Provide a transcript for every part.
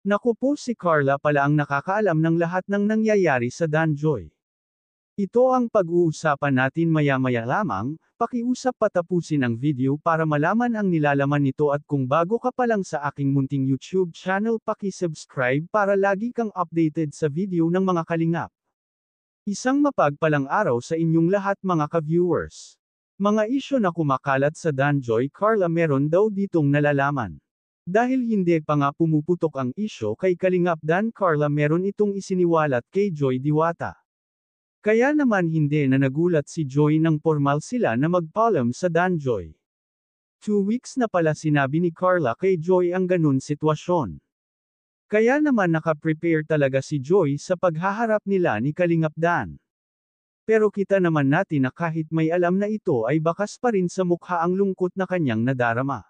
Naku po, si Carla pala ang nakakaalam ng lahat ng nangyayari sa Danjoy. Ito ang pag-uusapan natin maya-maya lamang, pakiusap patapusin ang video para malaman ang nilalaman nito at kung bago ka pa lang sa aking munting YouTube channel paki-subscribe para lagi kang updated sa video ng mga kalingap. Isang mapagpalang araw sa inyong lahat mga ka-viewers. Mga isyo na kumakalat sa Danjoy Carla meron daw ditong nalalaman. Dahil hindi pa nga pumuputok ang isyo kay Kalingap Dan Carla meron itong isiniwalat kay Joy Diwata. Kaya naman hindi na nagulat si Joy nang formal sila na magpaalam sa Danjoy. 2 weeks na pala sinabi ni Carla kay Joy ang ganun sitwasyon. Kaya naman nakaprepare talaga si Joy sa paghaharap nila ni Kalingap Dan. Pero kita naman natin na kahit may alam na ito ay bakas pa rin sa mukha ang lungkot na kanyang nadarama.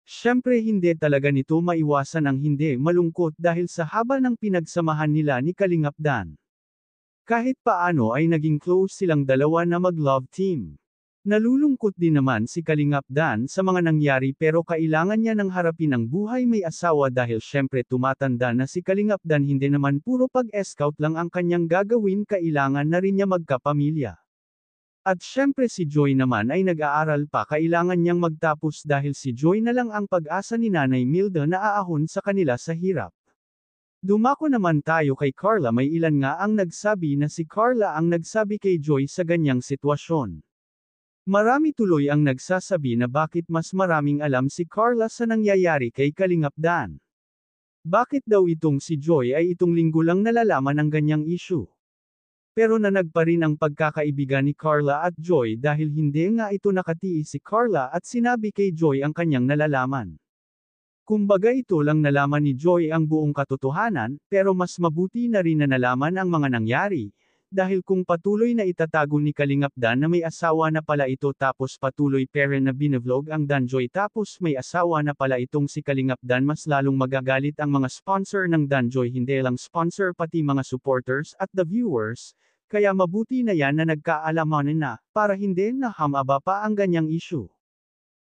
Siyempre hindi talaga nito maiwasan ang hindi malungkot dahil sa haba ng pinagsamahan nila ni Kalingap Dan. Kahit paano ay naging close silang dalawa na mag-love team. Nalulungkot din naman si Kalingap Dan sa mga nangyari pero kailangan niya nang harapin ang buhay may asawa dahil siyempre tumatanda na si Kalingap Dan hindi naman puro pag-scout lang ang kanyang gagawin kailangan na rin niya magkapamilya. At syempre si Joy naman ay nag-aaral pa kailangan niyang magtapos dahil si Joy na lang ang pag-asa ni Nanay Milda na aahon sa kanila sa hirap. Dumako naman tayo kay Carla may ilan nga ang nagsabi na si Carla ang nagsabi kay Joy sa ganyang sitwasyon. Marami tuloy ang nagsasabi na bakit mas maraming alam si Carla sa nangyayari kay Kalingap Dan. Bakit daw itong si Joy ay itong linggo lang nalalaman ang ganyang issue? Pero nanag pa rin ang pagkakaibigan ni Carla at Joy dahil hindi nga ito nakatiis si Carla at sinabi kay Joy ang kanyang nalalaman. Kumbaga ito lang nalaman ni Joy ang buong katotohanan, pero mas mabuti na rin na nalaman ang mga nangyari, dahil kung patuloy na itatago ni Kalingap Dan na may asawa na pala ito tapos patuloy pera na binavlog ang Danjoy tapos may asawa na pala itong si Kalingap Dan mas lalong magagalit ang mga sponsor ng Danjoy hindi lang sponsor pati mga supporters at the viewers, kaya mabuti na yan na nagkaalaman na, para hindi na hamaba pa ang ganyang issue.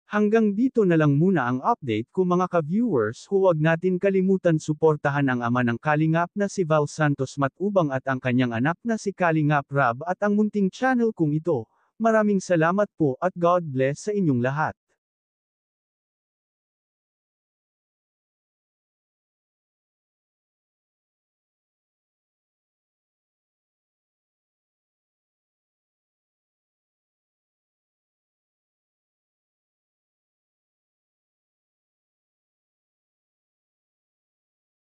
Hanggang dito na lang muna ang update ko mga ka-viewers huwag natin kalimutan suportahan ang ama ng Kalingap na si Val Santos Matubang at ang kanyang anak na si Kalingap Rab at ang munting channel kong ito. Maraming salamat po at God bless sa inyong lahat.